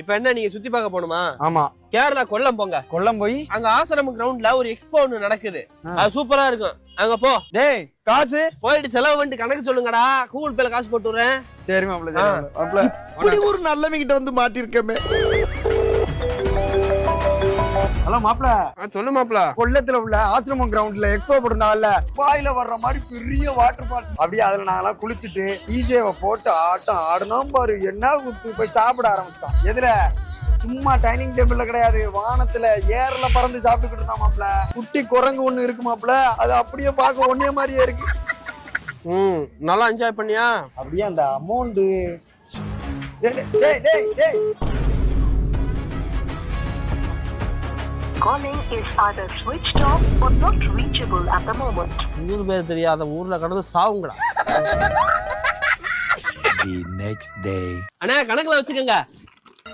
இப்ப என்ன நீங்க சுத்தி பார்க்க போணுமா? ஆமா. கேரளா கொல்லம் போங்க. கொல்லம் போய் அங்க ஆசிரமம் கிரவுண்ட்ல ஒரு எக்ஸ்போ ஒன்னு நடக்குது. அது சூப்பரா இருக்கும். அங்க போ. டேய் காசு போயிட்டு செலவு பண்ணிட்டு கணக்கு சொல்லுங்கடா. கூகுள் பேல காசு போட்டு விடுறேன். சரி மாப்ள. மாப்ள இப்படி ஒரு நல்லவங்கிட்ட வந்து மாட்டிருக்கமே. ஹலோ மாப்ள. சொல்லு மாப்ள. கொல்லத்துல உள்ள ஆசிரமம் கிரவுண்ட்ல எக்ஸ்போ போட்டிருந்தாங்கல்ல, பாயில வர்ற மாதிரி பெரிய வாட்டர் ஃபால்ஸ். அப்படியே அதுல நாங்கெல்லாம் குளிச்சுட்டு டிஜேவை போட்டு ஆட்டம் ஆடணும் பாரு. என்ன குத்து போய் சாப்பிட ஆரம்பிச்சிட்டோம். எதுல? சும்மா டைனிங் டேபிள்ல கிடையாது, வானத்துல ஏர்ல பறந்து சாப்பிட்டுக்கிட்டு இருந்தா மாப்ள. குட்டி குரங்கு ஒண்ணு இருக்கு மாப்ள, அது அப்படியே பார்க்க ஒன்னே மாதிரியே இருக்கு. நல்லா என்ஜாய் பண்ணியா? அப்படியே அந்த அமௌண்ட். டேய் டேய் டேய் Calling is either switched off or not reachable at the moment. ஊர் பேர் தெரியாத ஊர்ல கடந்து சாவுங்கடா. The next day. அண்ணா கணக்குல வச்சுக்கோங்க.